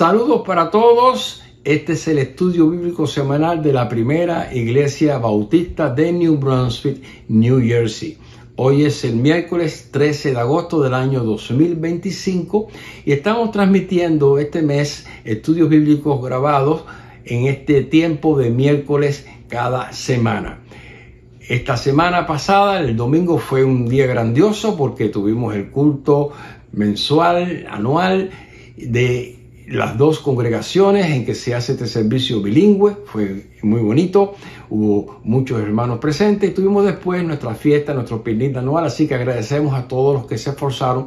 Saludos para todos. Este es el estudio bíblico semanal de la primera iglesia bautista de New Brunswick, New Jersey. Hoy es el miércoles 13 de agosto del año 2025 y estamos transmitiendo este mes estudios bíblicos grabados en este tiempo de miércoles cada semana. Esta semana pasada, el domingo, fue un día grandioso porque tuvimos el culto mensual, anual, de las dos congregaciones en que se hace este servicio bilingüe. Fue muy bonito, hubo muchos hermanos presentes y tuvimos después nuestra fiesta, nuestro picnic anual, así que agradecemos a todos los que se esforzaron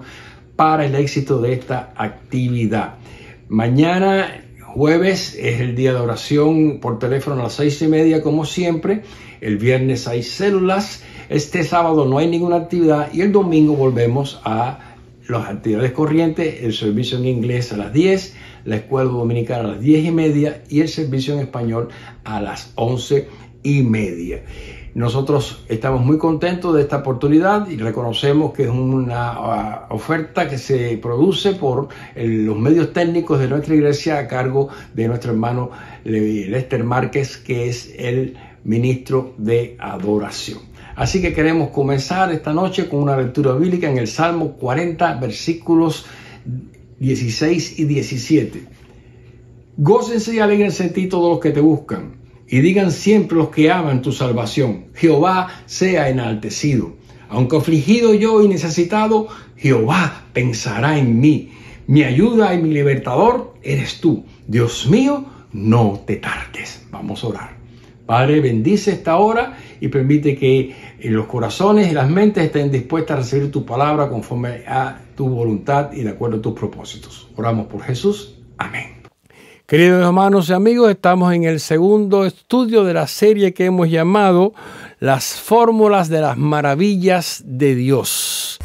para el éxito de esta actividad. Mañana, jueves, es el día de oración por teléfono a las 6:30 como siempre. El viernes hay células. Este sábado no hay ninguna actividad y el domingo volvemos a las actividades corrientes, el servicio en inglés a las 10, la escuela dominicana a las 10:30 y el servicio en español a las 11:30. Nosotros estamos muy contentos de esta oportunidad y reconocemos que es una oferta que se produce por los medios técnicos de nuestra iglesia a cargo de nuestro hermano Lester Márquez, que es el ministro de adoración. Así que queremos comenzar esta noche con una lectura bíblica en el Salmo 40, versículos 16 y 17. Gócense y alégrense en ti todos los que te buscan, y digan siempre los que aman tu salvación: Jehová sea enaltecido. Aunque afligido yo y necesitado, Jehová pensará en mí. Mi ayuda y mi libertador eres tú. Dios mío, no te tardes. Vamos a orar. Padre, bendice esta hora y permite que los corazones y las mentes estén dispuestas a recibir tu palabra conforme a tu voluntad y de acuerdo a tus propósitos. Oramos por Jesús. Amén. Queridos hermanos y amigos, estamos en el segundo estudio de la serie que hemos llamado Las Fórmulas de las Maravillas de Dios.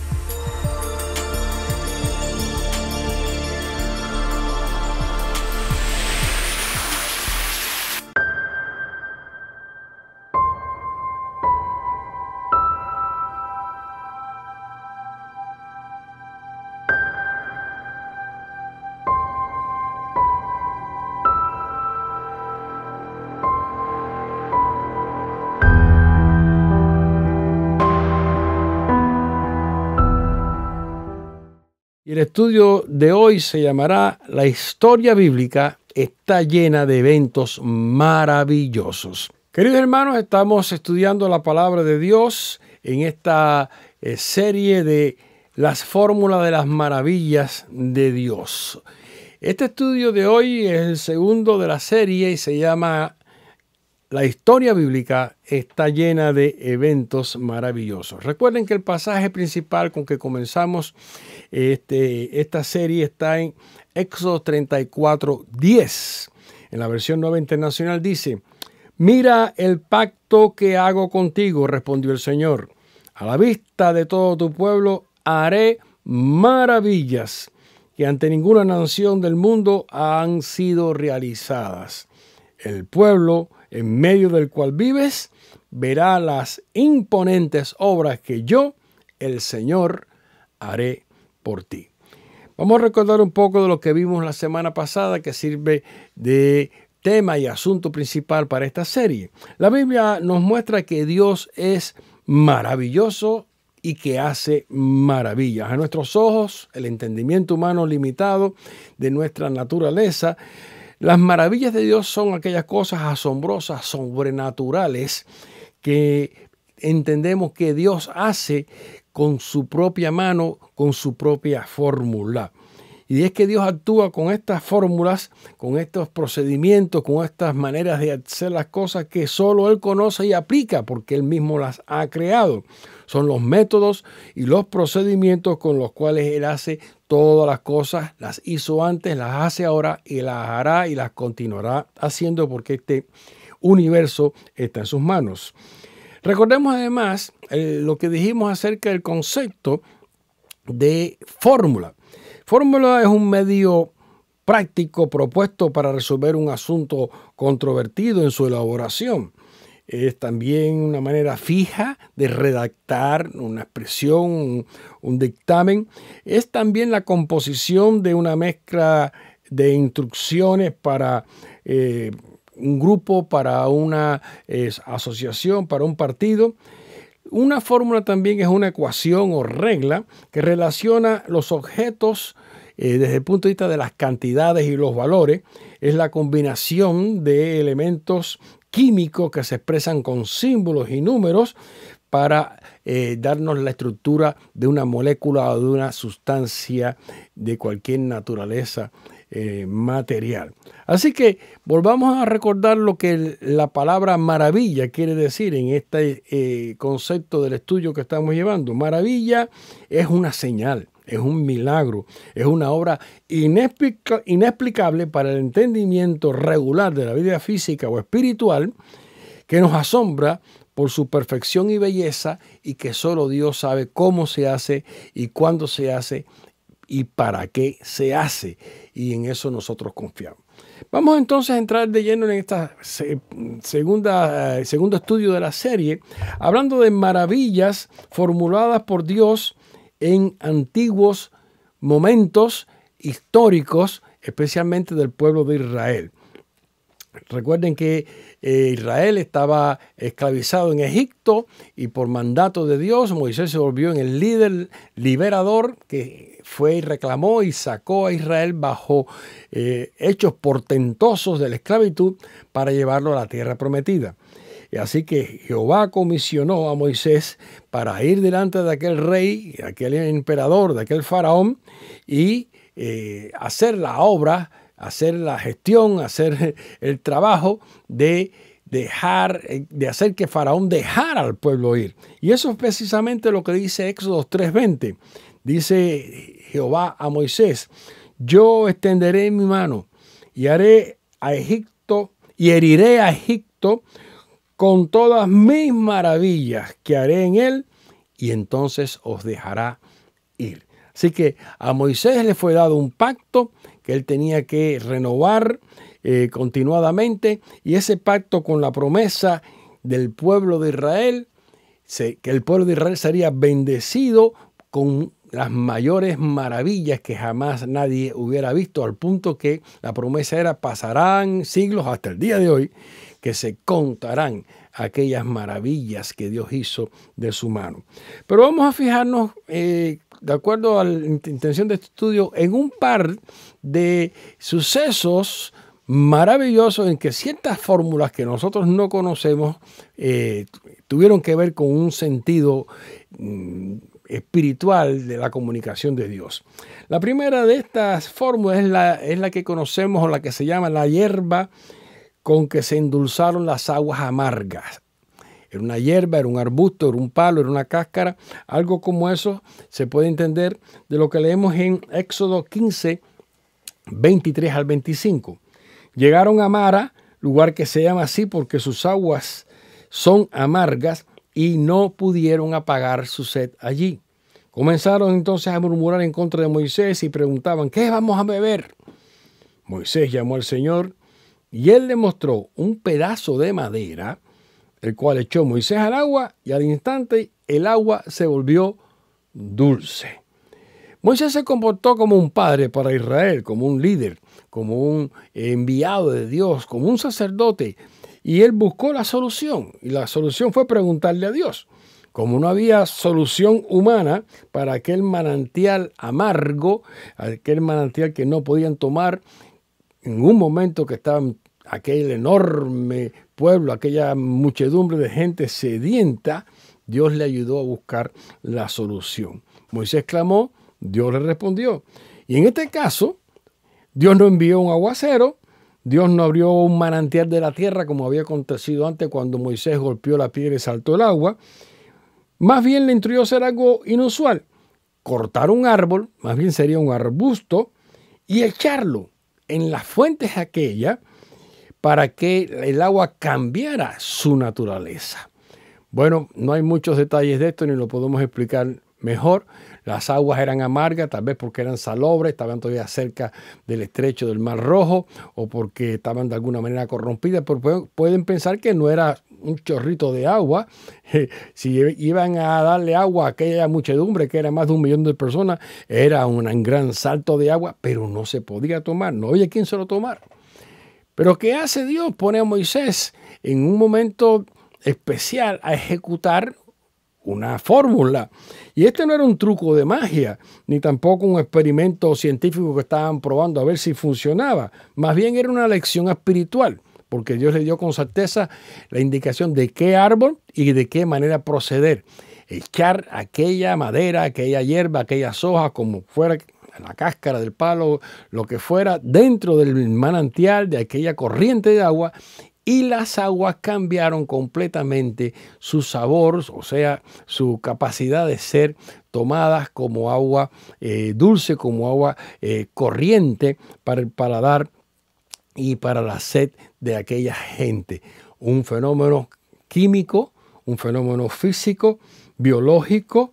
Y el estudio de hoy se llamará La historia bíblica está llena de eventos maravillosos. Queridos hermanos, estamos estudiando la palabra de Dios en esta serie de las fórmulas de las maravillas de Dios. Este estudio de hoy es el segundo de la serie y se llama La historia bíblica está llena de eventos maravillosos. Recuerden que el pasaje principal con que comenzamos esta serie está en Éxodo 34:10. En la versión Nueva Internacional dice: Mira el pacto que hago contigo, respondió el Señor. A la vista de todo tu pueblo haré maravillas que ante ninguna nación del mundo han sido realizadas. El pueblo en medio del cual vives verá las imponentes obras que yo, el Señor, haré por ti. Vamos a recordar un poco de lo que vimos la semana pasada, que sirve de tema y asunto principal para esta serie. La Biblia nos muestra que Dios es maravilloso y que hace maravillas. A nuestros ojos, el entendimiento humano limitado de nuestra naturaleza, las maravillas de Dios son aquellas cosas asombrosas, sobrenaturales, que entendemos que Dios hace con su propia mano, con su propia fórmula. Y es que Dios actúa con estas fórmulas, con estos procedimientos, con estas maneras de hacer las cosas que solo Él conoce y aplica porque Él mismo las ha creado. Son los métodos y los procedimientos con los cuales Él hace todas las cosas. Las hizo antes, las hace ahora y las hará y las continuará haciendo porque este universo está en sus manos. Recordemos además lo que dijimos acerca del concepto de fórmula. Fórmula es un medio práctico propuesto para resolver un asunto controvertido en su elaboración. Es también una manera fija de redactar una expresión, un dictamen. Es también la composición de una mezcla de instrucciones para un grupo, para una asociación, para un partido. Una fórmula también es una ecuación o regla que relaciona los objetos desde el punto de vista de las cantidades y los valores. Es la combinación de elementos químicos que se expresan con símbolos y números para darnos la estructura de una molécula o de una sustancia de cualquier naturaleza material. Así que volvamos a recordar lo que la palabra maravilla quiere decir en este concepto del estudio que estamos llevando. Maravilla es una señal, es un milagro, es una obra inexplicable para el entendimiento regular de la vida física o espiritual, que nos asombra por su perfección y belleza, y que solo Dios sabe cómo se hace y cuándo se hace y para qué se hace, y en eso nosotros confiamos. Vamos entonces a entrar de lleno en esta segundo estudio de la serie, hablando de maravillas formuladas por Dios en antiguos momentos históricos, especialmente del pueblo de Israel. Recuerden que Israel estaba esclavizado en Egipto, y por mandato de Dios Moisés se volvió en el líder liberador que fue y reclamó y sacó a Israel bajo hechos portentosos de la esclavitud para llevarlo a la tierra prometida. Y así que Jehová comisionó a Moisés para ir delante de aquel rey, de aquel emperador, de aquel faraón, y hacer la obra, hacer la gestión, hacer el trabajo de hacer que Faraón dejara al pueblo ir. Y eso es precisamente lo que dice Éxodo 3:20. Dice Jehová a Moisés: yo extenderé mi mano y haré a Egipto y heriré a Egipto con todas mis maravillas que haré en él, y entonces os dejará ir. Así que a Moisés le fue dado un pacto que él tenía que renovar continuadamente, y ese pacto con la promesa del pueblo de Israel, que el pueblo de Israel sería bendecido con las mayores maravillas que jamás nadie hubiera visto, al punto que la promesa era: pasarán siglos hasta el día de hoy que se contarán aquellas maravillas que Dios hizo de su mano. Pero vamos a fijarnos, de acuerdo a la intención de este estudio, en un par de sucesos maravillosos en que ciertas fórmulas que nosotros no conocemos tuvieron que ver con un sentido espiritual de la comunicación de Dios. La primera de estas fórmulas es la que conocemos, o la que se llama la hierba con que se endulzaron las aguas amargas. Era una hierba, era un arbusto, era un palo, era una cáscara, algo como eso se puede entender de lo que leemos en Éxodo 15, 23 al 25. Llegaron a Mara, lugar que se llama así porque sus aguas son amargas, y no pudieron apagar su sed allí. Comenzaron entonces a murmurar en contra de Moisés y preguntaban: ¿qué vamos a beber? Moisés llamó al Señor, y él le mostró un pedazo de madera, el cual echó Moisés al agua, y al instante el agua se volvió dulce. Moisés se comportó como un padre para Israel, como un líder, como un enviado de Dios, como un sacerdote, y él buscó la solución, y la solución fue preguntarle a Dios. Como no había solución humana para aquel manantial amargo, aquel manantial que no podían tomar en un momento que estaban aquel enorme pueblo, aquella muchedumbre de gente sedienta, Dios le ayudó a buscar la solución. Moisés clamó, Dios le respondió. Y en este caso, Dios no envió un aguacero, Dios no abrió un manantial de la tierra como había acontecido antes cuando Moisés golpeó la piedra y saltó el agua. Más bien le instruyó a hacer algo inusual: cortar un árbol, más bien sería un arbusto, y echarlo en las fuentes aquellas para que el agua cambiara su naturaleza. Bueno, no hay muchos detalles de esto, ni lo podemos explicar mejor. Las aguas eran amargas, tal vez porque eran salobres, estaban todavía cerca del estrecho del Mar Rojo, o porque estaban de alguna manera corrompidas, pero pueden pensar que no era un chorrito de agua. Si iban a darle agua a aquella muchedumbre, que era más de 1 millón de personas, era un gran salto de agua, pero no se podía tomar. No había quien se lo tomara. Pero ¿qué hace Dios? Pone a Moisés en un momento especial a ejecutar una fórmula. Y este no era un truco de magia, ni tampoco un experimento científico que estaban probando a ver si funcionaba. Más bien era una lección espiritual, porque Dios le dio con certeza la indicación de qué árbol y de qué manera proceder. Echar aquella madera, aquella hierba, aquellas hojas, como fuera la cáscara del palo, lo que fuera, dentro del manantial de aquella corriente de agua, y las aguas cambiaron completamente su sabor, o sea, su capacidad de ser tomadas como agua dulce, como agua corriente para el paladar y para la sed de aquella gente. Un fenómeno químico, un fenómeno físico, biológico,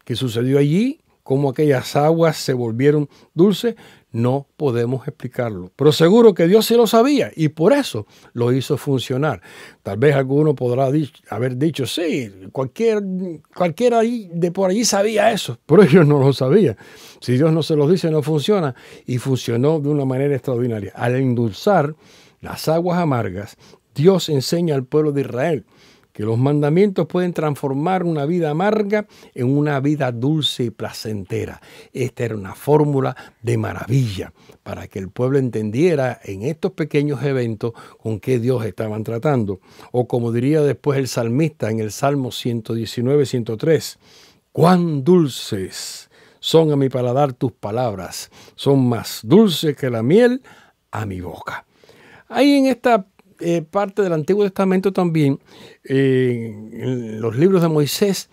que sucedió allí, cómo aquellas aguas se volvieron dulces, no podemos explicarlo. Pero seguro que Dios sí lo sabía y por eso lo hizo funcionar. Tal vez alguno podrá haber dicho, sí, cualquiera de por allí sabía eso, pero ellos no lo sabían. Si Dios no se los dice, no funciona, y funcionó de una manera extraordinaria. Al endulzar las aguas amargas, Dios enseña al pueblo de Israel que los mandamientos pueden transformar una vida amarga en una vida dulce y placentera. Esta era una fórmula de maravilla para que el pueblo entendiera en estos pequeños eventos con qué Dios estaban tratando. O como diría después el salmista en el Salmo 119, 103, cuán dulces son a mi paladar tus palabras, son más dulces que la miel a mi boca. Ahí en esta parte del Antiguo Testamento también, en los libros de Moisés,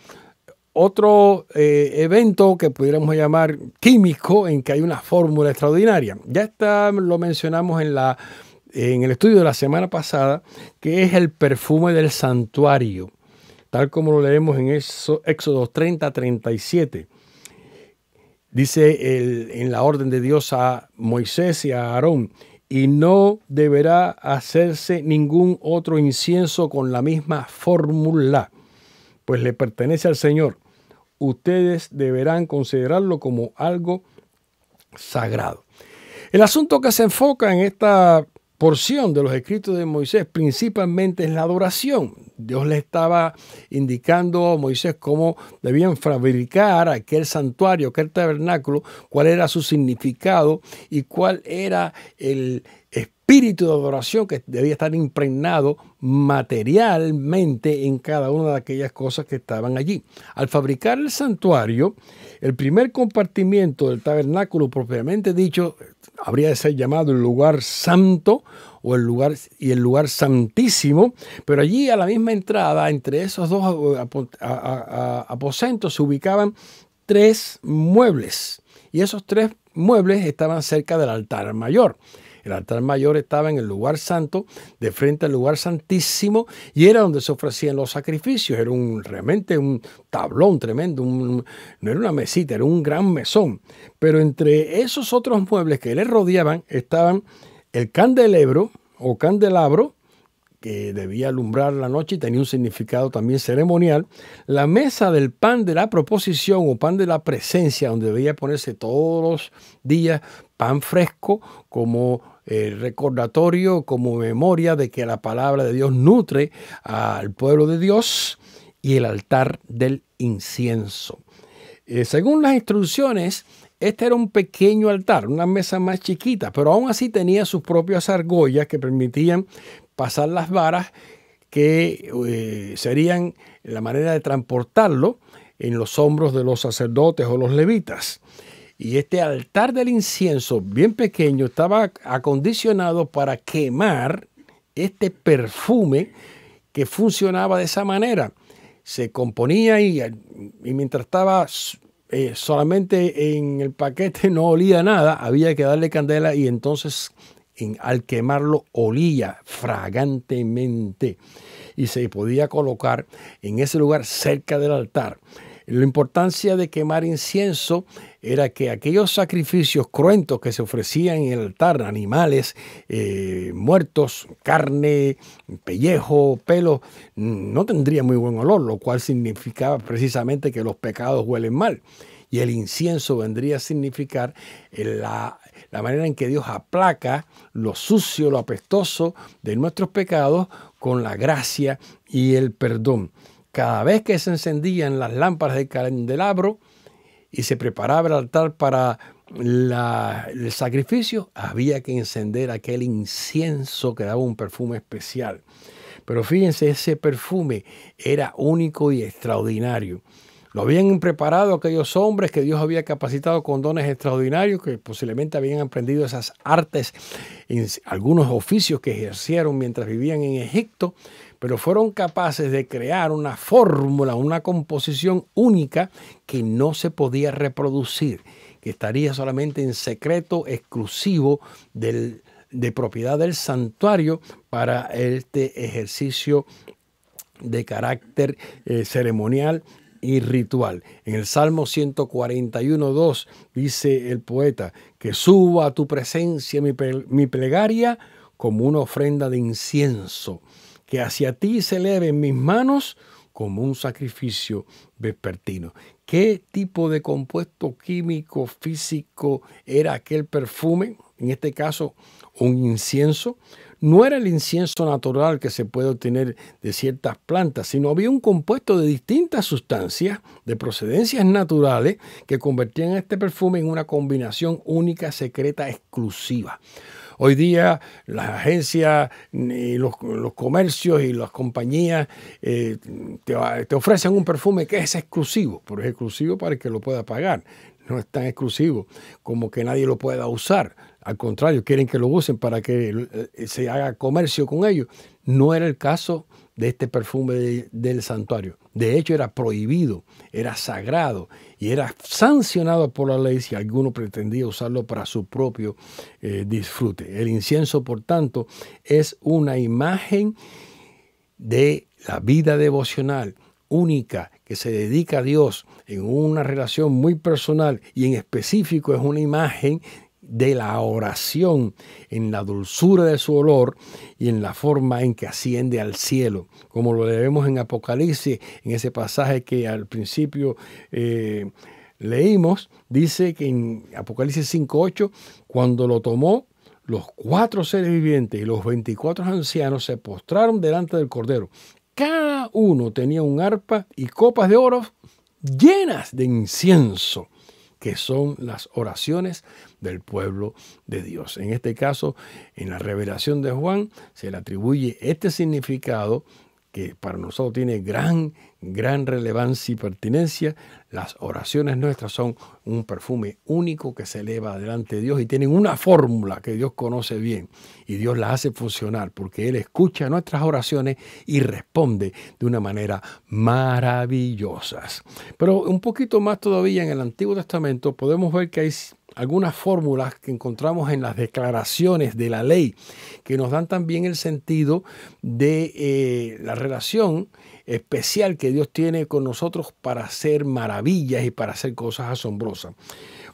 otro evento que pudiéramos llamar químico, en que hay una fórmula extraordinaria. Ya lo mencionamos en el estudio de la semana pasada, que es el perfume del santuario, tal como lo leemos en Éxodo 30, 37. Dice en la orden de Dios a Moisés y a Aarón, y no deberá hacerse ningún otro incienso con la misma fórmula, pues le pertenece al Señor. Ustedes deberán considerarlo como algo sagrado. El asunto que se enfoca en esta porción de los escritos de Moisés principalmente es la adoración. Dios le estaba indicando a Moisés cómo debían fabricar aquel santuario, aquel tabernáculo, cuál era su significado y cuál era el espíritu de adoración que debía estar impregnado materialmente en cada una de aquellas cosas que estaban allí. Al fabricar el santuario, el primer compartimiento del tabernáculo propiamente dicho habría de ser llamado el lugar santo o el lugar santísimo, pero allí a la misma entrada, entre esos dos aposentos, se ubicaban 3 muebles y esos 3 muebles estaban cerca del altar mayor. El altar mayor estaba en el lugar santo, de frente al lugar santísimo, y era donde se ofrecían los sacrificios. Era realmente un tablón tremendo, no era una mesita, era un gran mesón. Pero entre esos otros muebles que le rodeaban estaban el candelabro o candelabro, que debía alumbrar la noche y tenía un significado también ceremonial, la mesa del pan de la proposición o pan de la presencia, donde debía ponerse todos los días pan fresco como recordatorio, como memoria de que la palabra de Dios nutre al pueblo de Dios, y el altar del incienso. Según las instrucciones, este era un pequeño altar, una mesa más chiquita, pero aún así tenía sus propias argollas que permitían pasar las varas que serían la manera de transportarlo en los hombros de los sacerdotes o los levitas. Y este altar del incienso, bien pequeño, estaba acondicionado para quemar este perfume que funcionaba de esa manera. Se componía y mientras estaba solamente en el paquete no olía nada, había que darle candela y entonces al quemarlo olía fragantemente y se podía colocar en ese lugar cerca del altar. La importancia de quemar incienso era que aquellos sacrificios cruentos que se ofrecían en el altar, animales muertos, carne, pellejo, pelo, no tendría muy buen olor, lo cual significaba precisamente que los pecados huelen mal. Y el incienso vendría a significar la manera en que Dios aplaca lo sucio, lo apestoso de nuestros pecados con la gracia y el perdón. Cada vez que se encendían las lámparas del candelabro y se preparaba el altar para el sacrificio, había que encender aquel incienso que daba un perfume especial. Pero fíjense, ese perfume era único y extraordinario. Lo habían preparado aquellos hombres que Dios había capacitado con dones extraordinarios, que posiblemente habían aprendido esas artes, algunos oficios que ejercieron mientras vivían en Egipto, pero fueron capaces de crear una fórmula, una composición única que no se podía reproducir, que estaría solamente en secreto exclusivo de propiedad del santuario para este ejercicio de carácter ceremonial y ritual. En el Salmo 141:2 dice el poeta: que suba a tu presencia mi plegaria como una ofrenda de incienso, que hacia ti se eleven mis manos como un sacrificio vespertino. ¿Qué tipo de compuesto químico, físico era aquel perfume? En este caso, un incienso. No era el incienso natural que se puede obtener de ciertas plantas, sino había un compuesto de distintas sustancias de procedencias naturales que convertían este perfume en una combinación única, secreta, exclusiva. Hoy día las agencias, y los comercios y las compañías te ofrecen un perfume que es exclusivo, pero es exclusivo para el que lo pueda pagar. No es tan exclusivo como que nadie lo pueda usar. Al contrario, quieren que lo usen para que se haga comercio con ellos. No era el caso de este perfume del santuario. De hecho, era prohibido, era sagrado y era sancionado por la ley si alguno pretendía usarlo para su propio disfrute. El incienso, por tanto, es una imagen de la vida devocional única que se dedica a Dios en una relación muy personal, y en específico es una imagen de la oración en la dulzura de su olor y en la forma en que asciende al cielo, como lo leemos en Apocalipsis, en ese pasaje que al principio leímos. Dice que en Apocalipsis 5:8, cuando lo tomó, los 4 seres vivientes y los 24 ancianos se postraron delante del Cordero. Cada uno tenía un arpa y copas de oro llenas de incienso, que son las oraciones del pueblo de Dios. En este caso, en la revelación de Juan, se le atribuye este significado que para nosotros tiene gran relevancia y pertinencia. Las oraciones nuestras son un perfume único que se eleva delante de Dios y tienen una fórmula que Dios conoce bien, y Dios la hace funcionar porque Él escucha nuestras oraciones y responde de una manera maravillosa. Pero un poquito más todavía, en el Antiguo Testamento podemos ver que hay algunas fórmulas que encontramos en las declaraciones de la ley que nos dan también el sentido de la relación especial que Dios tiene con nosotros para hacer maravillas y para hacer cosas asombrosas.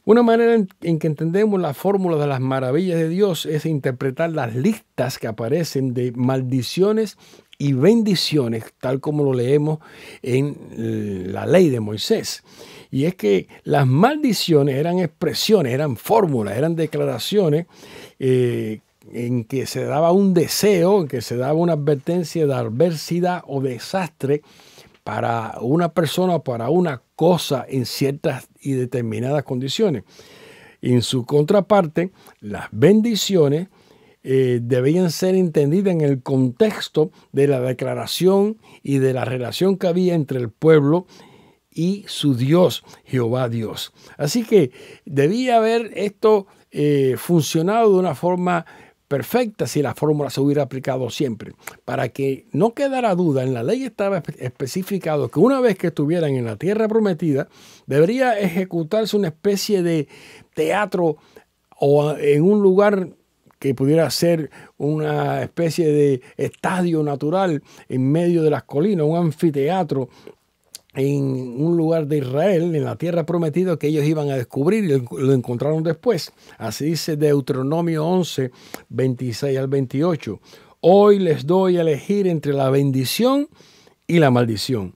Una manera en que entendemos la fórmula de las maravillas de Dios es interpretar las listas que aparecen de maldiciones y bendiciones, tal como lo leemos en la ley de Moisés. Y es que las maldiciones eran expresiones, eran fórmulas, eran declaraciones en que se daba un deseo, en que se daba una advertencia de adversidad o desastre para una persona o para una cosa en ciertas y determinadas condiciones. Y en su contraparte, las bendiciones debían ser entendidas en el contexto de la declaración y de la relación que había entre el pueblo y su Dios, Jehová Dios. Así que debía haber esto funcionado de una forma perfecta si la fórmula se hubiera aplicado siempre. Para que no quedara duda, en la ley estaba especificado que una vez que estuvieran en la tierra prometida, debería ejecutarse una especie de teatro o en un lugar que pudiera ser una especie de estadio natural en medio de las colinas, un anfiteatro en un lugar de Israel, en la tierra prometida que ellos iban a descubrir, y lo encontraron después. Así dice Deuteronomio 11, 26 al 28. Hoy les doy a elegir entre la bendición y la maldición.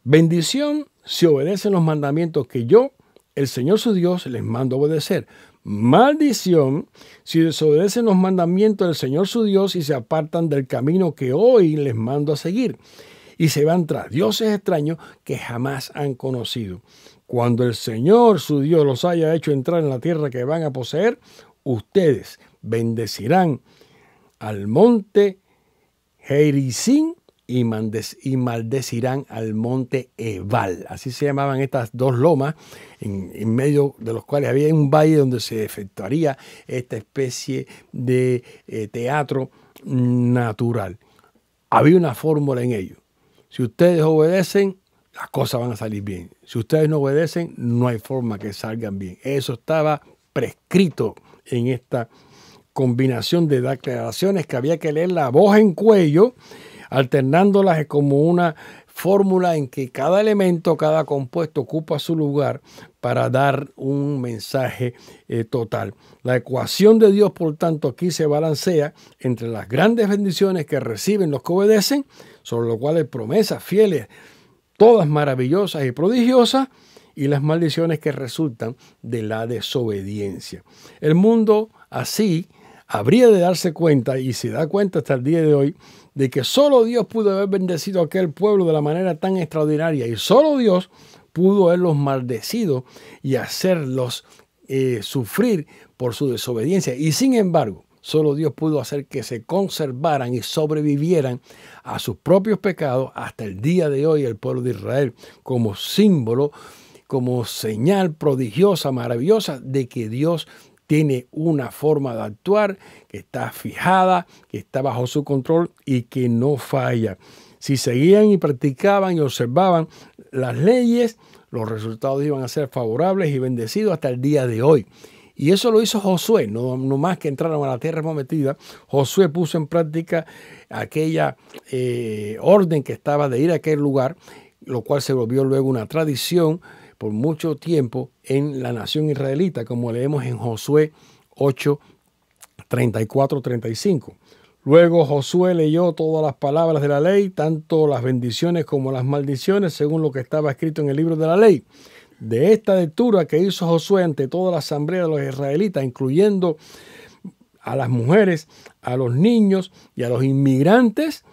Bendición si obedecen los mandamientos que yo, el Señor su Dios, les mando obedecer. Maldición si desobedecen los mandamientos del Señor su Dios y se apartan del camino que hoy les mando a seguir, y se van tras dioses extraños que jamás han conocido. Cuando el Señor su Dios los haya hecho entrar en la tierra que van a poseer, ustedes bendecirán al monte Gerizim y maldecirán al monte Ebal. Así se llamaban estas dos lomas, en medio de los cuales había un valle donde se efectuaría esta especie de teatro natural. Había una fórmula en ello. Si ustedes obedecen, las cosas van a salir bien. Si ustedes no obedecen, no hay forma que salgan bien. Eso estaba prescrito en esta combinación de declaraciones que había que leer la voz en cuello, alternándolas como una fórmula en que cada elemento, cada compuesto ocupa su lugar para dar un mensaje total. La ecuación de Dios, por tanto, aquí se balancea entre las grandes bendiciones que reciben los que obedecen, sobre lo cual hay promesas fieles, todas maravillosas y prodigiosas, y las maldiciones que resultan de la desobediencia. El mundo así habría de darse cuenta, y se da cuenta hasta el día de hoy, de que solo Dios pudo haber bendecido a aquel pueblo de la manera tan extraordinaria, y solo Dios pudo haberlos maldecido y hacerlos sufrir por su desobediencia. Y sin embargo, solo Dios pudo hacer que se conservaran y sobrevivieran a sus propios pecados hasta el día de hoy, el pueblo de Israel, como símbolo, como señal prodigiosa, maravillosa de que Dios tiene una forma de actuar que está fijada, que está bajo su control y que no falla. Si seguían y practicaban y observaban las leyes, los resultados iban a ser favorables y bendecidos hasta el día de hoy. Y eso lo hizo Josué, no más que entraron a la tierra prometida. Josué puso en práctica aquella orden que estaba de ir a aquel lugar, lo cual se volvió luego una tradición por mucho tiempo en la nación israelita, como leemos en Josué 8, 34, 35. Luego Josué leyó todas las palabras de la ley, tanto las bendiciones como las maldiciones, según lo que estaba escrito en el libro de la ley. De esta lectura que hizo Josué ante toda la asamblea de los israelitas, incluyendo a las mujeres, a los niños y a los inmigrantes,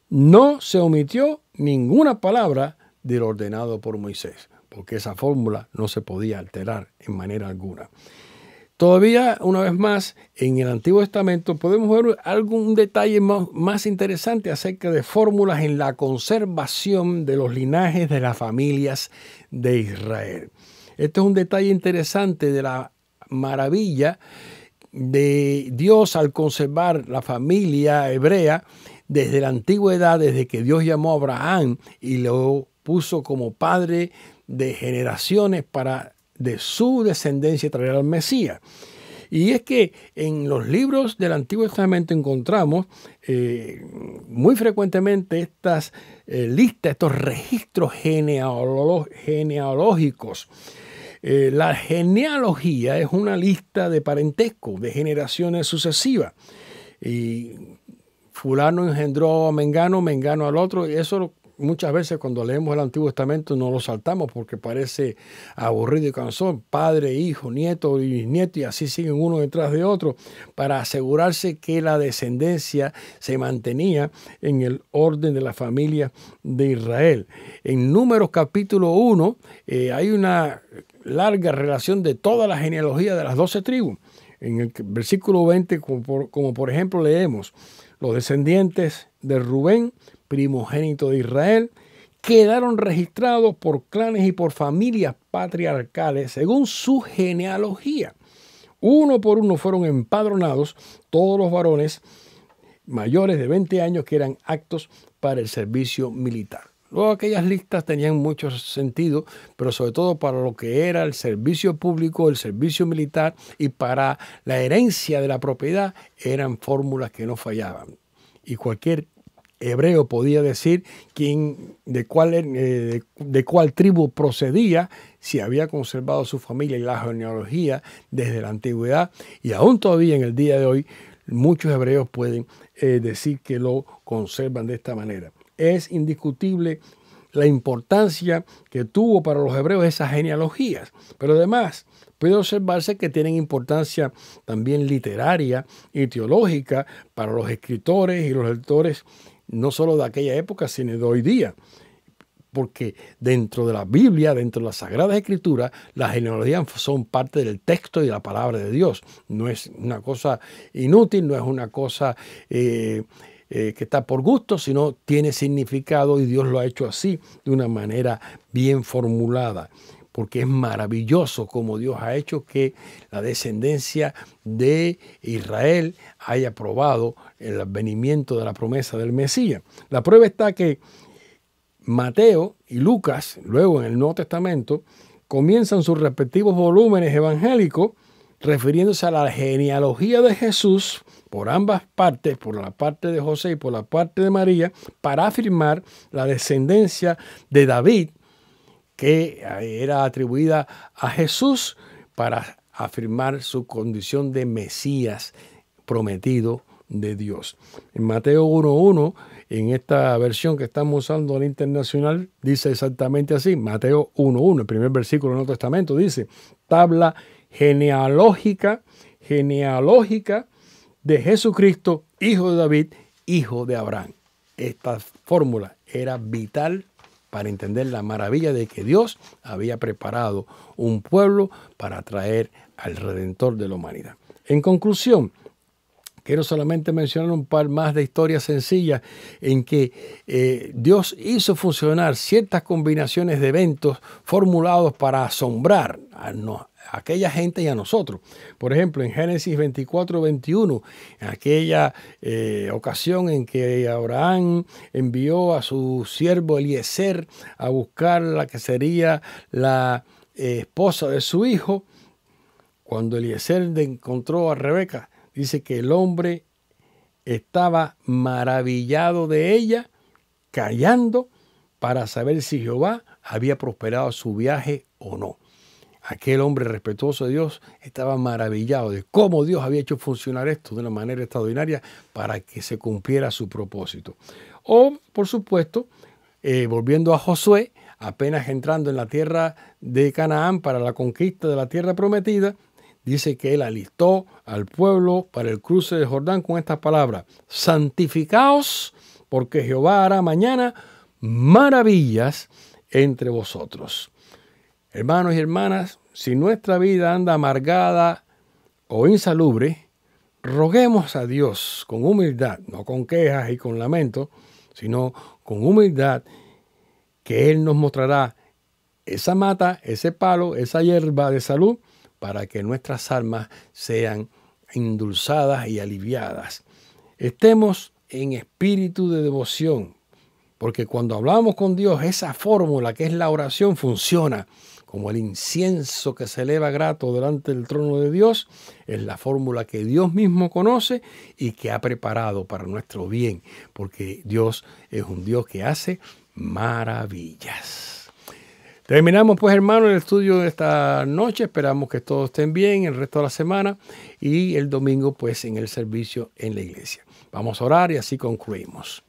no se omitió ninguna palabra de lo ordenado por Moisés, porque esa fórmula no se podía alterar en manera alguna. Todavía, una vez más, en el Antiguo Testamento podemos ver algún detalle más interesante acerca de fórmulas en la conservación de los linajes de las familias de Israel. Este es un detalle interesante de la maravilla de Dios al conservar la familia hebrea desde la antigüedad, desde que Dios llamó a Abraham y lo puso como padre de generaciones para de su descendencia traer al Mesías. Y es que en los libros del Antiguo Testamento encontramos muy frecuentemente estas listas, estos registros genealógicos. La genealogía es una lista de parentesco, de generaciones sucesivas. Y fulano engendró a Mengano, Mengano al otro, y eso muchas veces cuando leemos el Antiguo Testamento no lo saltamos porque parece aburrido y cansón. Padre, hijo, nieto y bisnieto, y así siguen uno detrás de otro para asegurarse que la descendencia se mantenía en el orden de la familia de Israel. En Números capítulo 1 hay una larga relación de toda la genealogía de las 12 tribus. En el versículo 20, como por ejemplo leemos, los descendientes de Rubén, primogénito de Israel, quedaron registrados por clanes y por familias patriarcales según su genealogía. Uno por uno fueron empadronados todos los varones mayores de 20 años que eran aptos para el servicio militar. Luego aquellas listas tenían mucho sentido, pero sobre todo para lo que era el servicio público, el servicio militar y para la herencia de la propiedad eran fórmulas que no fallaban. Y cualquier hebreo podía decir de cuál tribu procedía, si había conservado su familia y la genealogía desde la antigüedad. Y aún todavía en el día de hoy, muchos hebreos pueden decir que lo conservan de esta manera. Es indiscutible la importancia que tuvo para los hebreos esas genealogías, pero además puede observarse que tienen importancia también literaria y teológica para los escritores y los lectores, no solo de aquella época, sino de hoy día. Porque dentro de la Biblia, dentro de las Sagradas Escrituras, las genealogías son parte del texto y de la palabra de Dios. No es una cosa inútil, no es una cosa que está por gusto, sino tiene significado y Dios lo ha hecho así, de una manera bien formulada. Porque es maravilloso como Dios ha hecho que la descendencia de Israel haya probado el advenimiento de la promesa del Mesías. La prueba está que Mateo y Lucas, luego en el Nuevo Testamento, comienzan sus respectivos volúmenes evangélicos refiriéndose a la genealogía de Jesús por ambas partes, por la parte de José y por la parte de María, para afirmar la descendencia de David, que era atribuida a Jesús para afirmar su condición de Mesías prometido de Dios. En Mateo 1.1, en esta versión que estamos usando en la internacional, dice exactamente así, Mateo 1.1, el primer versículo del Nuevo Testamento, dice, tabla genealógica de Jesucristo, hijo de David, hijo de Abraham. Esta fórmula era vital para entender la maravilla de que Dios había preparado un pueblo para traer al Redentor de la humanidad. En conclusión, quiero solamente mencionar un par más de historias sencillas en que Dios hizo funcionar ciertas combinaciones de eventos formulados para asombrar a aquella gente y a nosotros. Por ejemplo, en Génesis 24:21, en aquella ocasión en que Abraham envió a su siervo Eliezer a buscar la que sería la esposa de su hijo, cuando Eliezer encontró a Rebeca, dice que el hombre estaba maravillado de ella, callando para saber si Jehová había prosperado su viaje o no. Aquel hombre respetuoso de Dios estaba maravillado de cómo Dios había hecho funcionar esto de una manera extraordinaria para que se cumpliera su propósito. O, por supuesto, volviendo a Josué, apenas entrando en la tierra de Canaán para la conquista de la tierra prometida, dice que él alistó al pueblo para el cruce de Jordán con estas palabras: santificaos, porque Jehová hará mañana maravillas entre vosotros. Hermanos y hermanas, si nuestra vida anda amargada o insalubre, roguemos a Dios con humildad, no con quejas y con lamento, sino con humildad, que Él nos mostrará esa mata, ese palo, esa hierba de salud, para que nuestras almas sean endulzadas y aliviadas. Estemos en espíritu de devoción, porque cuando hablamos con Dios, esa fórmula que es la oración funciona como el incienso que se eleva grato delante del trono de Dios. Es la fórmula que Dios mismo conoce y que ha preparado para nuestro bien, porque Dios es un Dios que hace maravillas. Terminamos pues, hermanos, el estudio de esta noche. Esperamos que todos estén bien el resto de la semana y el domingo pues en el servicio en la iglesia. Vamos a orar y así concluimos.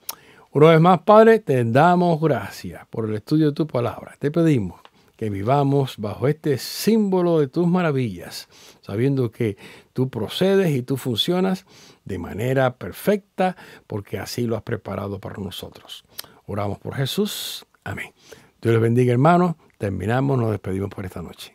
Una vez más, Padre, te damos gracias por el estudio de tu palabra. Te pedimos que vivamos bajo este símbolo de tus maravillas, sabiendo que tú procedes y tú funcionas de manera perfecta, porque así lo has preparado para nosotros. Oramos por Jesús. Amén. Dios les bendiga, hermanos. Terminamos, nos despedimos por esta noche.